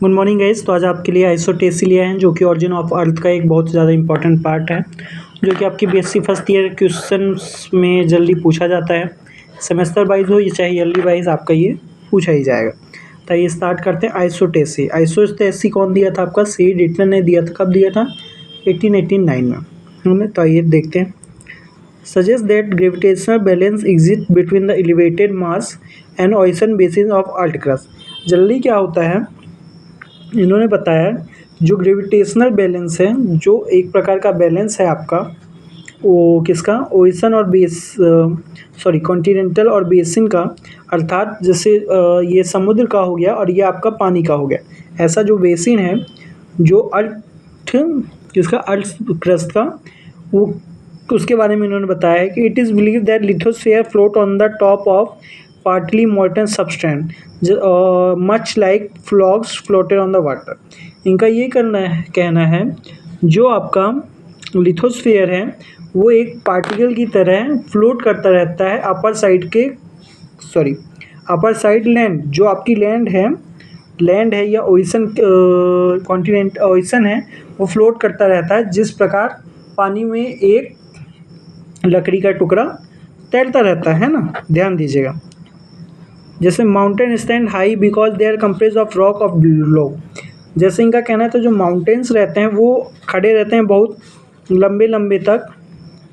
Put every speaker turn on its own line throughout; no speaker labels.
Good morning guys. तो आज आपके लिए आइसोटेसी लिया है जो कि ओरिजिन ऑफ अर्थ का एक बहुत ज़्यादा इंपॉर्टेंट पार्ट है, जो कि आपकी बीएससी फर्स्ट ईयर क्वेश्चंस में जल्दी पूछा जाता है। सेमेस्टर वाइज हो या चाहे ईयरली वाइज आपका ये पूछा ही जाएगा। तो ये स्टार्ट करते हैं। आइसोटेसी आइसोटेसी कौन दिया था? आपका सी डिटन ने दिया था। कब दिया था? 1889 में हमने। तो ये देखते हैं। Suggest that gravitational balance exist between the elevated mass and ocean basin of earth crust. जल्दी क्या होता है, इन्होंने बताया जो ग्रेविटेशनल बैलेंस है, जो एक प्रकार का बैलेंस है आपका, वो किसका? ओशन और कॉन्टिनेंटल और बेसिन का। अर्थात जैसे ये समुद्र का हो गया और ये आपका पानी का हो गया। ऐसा जो बेसिन है जो अर्थ किसका, अर्थ क्रस्ट का, वो उसके बारे में इन्होंने बताया है कि it is believe that lithosphere float on the top of partly molten substance, much like frogs floated on the water। इनका ये कहना है जो आपका लिथोस्फीयर है वो एक पार्टिकल की तरह फ्लोट करता रहता है अपर साइड लैंड, जो आपकी लैंड है या ओशन कॉन्टिनेंट ओशन है, वो फ्लोट करता रहता है जिस प्रकार पानी में एक लकड़ी का टुकड़ा तैरता रहता है ना। ध्यान दीजिएगा। जैसे mountain stand high because they are compress of rock of low. जैसे इनका कहना था जो माउंटेन्स रहते हैं वो खड़े रहते हैं बहुत लंबे लंबे तक,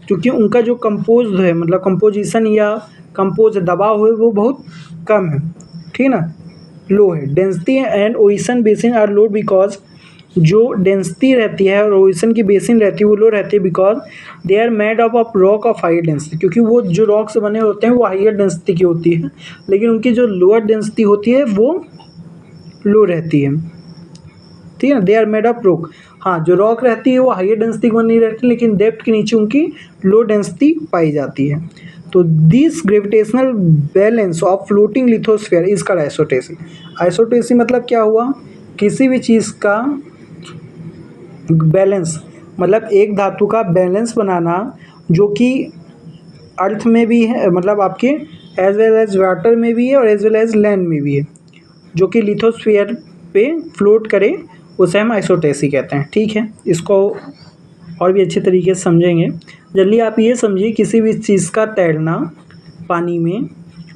क्योंकि उनका जो कंपोज है, मतलब कंपोजिशन या कंपोज दबाव है वो बहुत कम है, ठीक ना, लो है। Density and ocean basin are low because जो डेंसिटी रहती है और ओशन की बेसिन रहती है वो लो रहती है because they are made of rock of high density, क्योंकि वो जो रॉक से बने होते हैं वो हाइयर डेंसिटी की होती है, लेकिन उनकी जो लोअर डेंसिटी होती है वो लो रहती है, ठीक है। They are made of rock, हाँ, जो रॉक रहती है वो हाइयर डेंसिटी की बनी रहती है, लेकिन डेप्थ के नीचे उनकी लो डेंसिटी पाई जाती है। तो this gravitational balance of floating lithosphere is called isostasy. Isostasy मतलब क्या हुआ? किसी भी चीज़ का बैलेंस, मतलब एक धातु का बैलेंस बनाना जो कि अर्थ में भी है, मतलब आपके एज वेल एज वाटर में भी है और एज वेल एज लैंड में भी है, जो कि लिथोस्फीयर पे फ्लोट करे, उसे हम आइसोटेसी कहते हैं, ठीक है। इसको और भी अच्छे तरीके से समझेंगे। जल्दी आप ये समझिए, किसी भी चीज़ का तैरना पानी में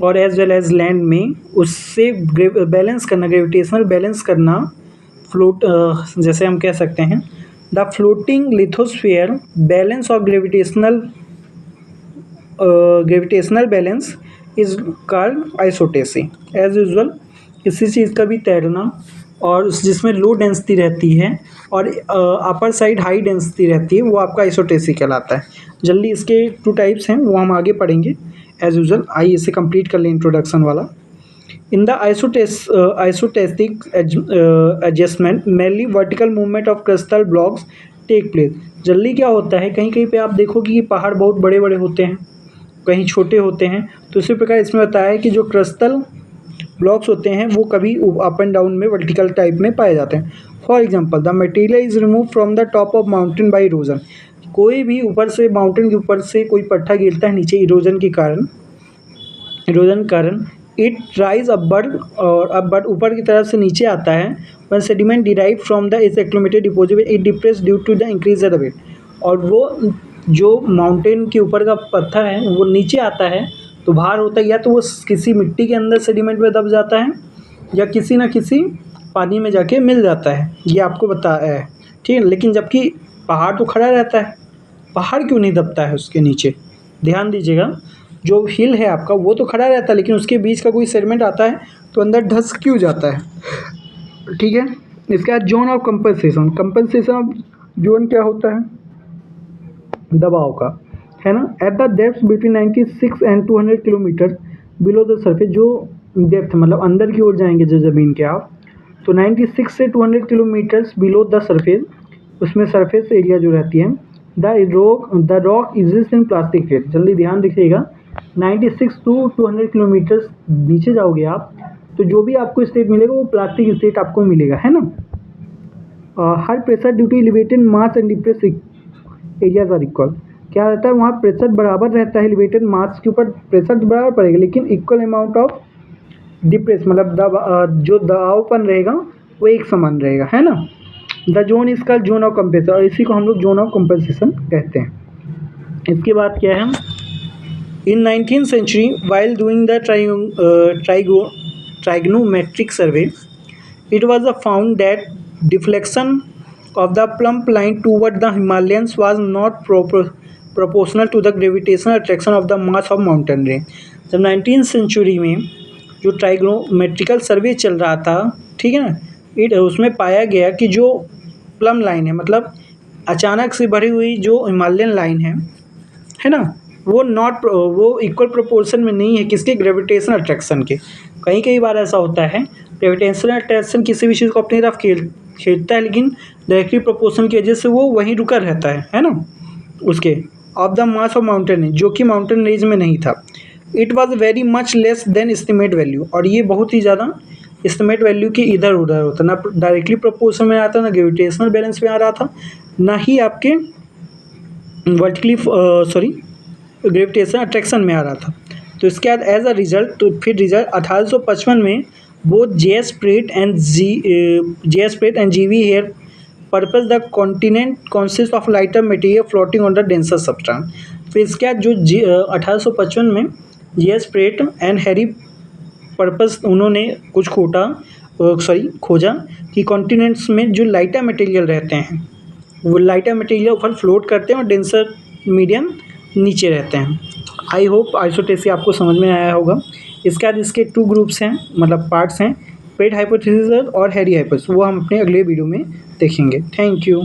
और एज वेल एज लैंड में, उससे बैलेंस करना, ग्रेविटेशनल बैलेंस करना, फ्लोट, जैसे हम कह सकते हैं the floating lithosphere balance of gravitational balance is called isostasy. As usual किसी चीज़ का भी तैरना और जिसमें लो डेंसिटी रहती है और अपर साइड हाई डेंसिटी रहती है, वो आपका आइसोटेसी कहलाता है। जल्दी इसके 2 टाइप्स हैं, वो हम आगे पढ़ेंगे एज यूजुअल। आइए इसे कंप्लीट कर लें, इंट्रोडक्शन वाला। In the isotestic adjustment, mainly vertical movement of crystal blocks take place। जल्दी क्या होता है, कहीं कहीं पे आप देखोगे कि पहाड़ बहुत बड़े बड़े होते हैं, कहीं छोटे होते हैं, तो इसी प्रकार इसमें बताया है कि जो क्रिस्टल ब्लॉक्स होते हैं वो कभी अप एंड डाउन में वर्टिकल टाइप में पाए जाते हैं। For example, the material is remove from the top of mountain by erosion. कोई भी ऊपर से, माउंटेन के ऊपर से कोई पत्थर गिरता है नीचे इरोजन के कारण इट राइज अपवर्ड, और अपवर्ड ऊपर की तरफ से नीचे आता है। One sediment derive from the is accumulated deposit it depress due to the increase the weight. और वो जो माउंटेन के ऊपर का पत्थर है वो नीचे आता है तो भार होता है, या तो वो किसी मिट्टी के अंदर सेडिमेंट में दब जाता है या किसी न किसी पानी में जाके मिल जाता है, ये आपको बताया है, ठीक है। लेकिन जबकि पहाड़ तो खड़ा रहता है, पहाड़ क्यों नहीं दबता है उसके नीचे? ध्यान दीजिएगा, जो हिल है आपका वो तो खड़ा रहता है, लेकिन उसके बीच का कोई सेगमेंट आता है तो अंदर धंस क्यों जाता है, ठीक है। इसके बाद zone of compensation of zone क्या होता है? दबाव का, है ना। At the depth between 96 and 200 kilometre below the surface, जो डेप्थ मतलब अंदर की ओर जाएंगे जो ज़मीन के आप, तो 96 से 200 किलोमीटर्स बिलो द सरफेस, उसमें सरफेस एरिया जो रहती है, the rock exist in plastic state. जल्दी ध्यान रखिएगा, 96 टू 200 किलोमीटर्स नीचे जाओगे आप तो जो भी आपको स्टेट मिलेगा वो प्लास्टिक स्टेट आपको मिलेगा, है ना। हर pressure due to elevated mass and depress areas are equal. क्या रहता है वहाँ प्रेशर बराबर रहता है, एलिवेटेड मास के ऊपर प्रेशर बराबर पड़ेगा, लेकिन इक्वल अमाउंट ऑफ डिप्रेस, मतलब जो दबावपन रहेगा वो एक समान रहेगा, है ना। The zone is called zone of compensation, और इसी को हम लोग जोन ऑफ कंपेंसेशन कहते हैं। इसके बाद क्या है, in 19th century while doing the trigonometric survey, it was found that deflection of the plump line toward the Himalayas was not proportional to the gravitational attraction of the mass of mountain range। जब 19th century में जो ट्राइगोनोमेट्रिकल सर्वे चल रहा था, ठीक है ना, उसमें पाया गया कि जो प्लम लाइन है, मतलब अचानक से बढ़ी हुई जो हिमालयन लाइन है ना, वो इक्वल प्रोपोर्शन में नहीं है किसके, ग्रेविटेशनल अट्रैक्शन के। कई बार ऐसा होता है, ग्रेविटेशनल अट्रैक्शन किसी भी चीज़ को अपनी तरफ खींचता है, लेकिन डायरेक्टली प्रोपोर्शन की वजह से वो वहीं रुका रहता है ना, उसके of the mass of mountain range, जो कि माउंटेन रेंज में नहीं था। It was very much less than estimate value, और ये बहुत ही ज़्यादा एस्टिमेट वैल्यू के इधर उधर होता, ना डायरेक्टली प्रोपोर्शन में आता, ना ग्रेविटेशनल बैलेंस में आ रहा था, ना ही आपके वर्टिकली ग्रेविटेशन अट्रैक्शन में आ रहा था। तो इसके बाद एज अ रिजल्ट, तो फिर रिजल्ट 1855 में both J.S. Pratt and G.V. Hare purpose the continent consist of lighter material floating on the denser substance. फिर इसके बाद जो 1855 में J.S. Pratt and Harry purpose उन्होंने कुछ खोजा कि कॉन्टिनेंट्स में जो लाइटर मटेरियल रहते हैं, वो लाइटर मटेरियल ऊपर फ्लोट करते हैं और डेंसर मीडियम नीचे रहते हैं। आई होप आइसोटेसी आपको समझ में आया होगा। इसके बाद इसके 2 ग्रुप्स हैं, मतलब पार्ट्स हैं, प्रेट हाइपोथेसिस और हैरी हाइपोथेसिस, वो हम अपने अगले वीडियो में देखेंगे। Thank you.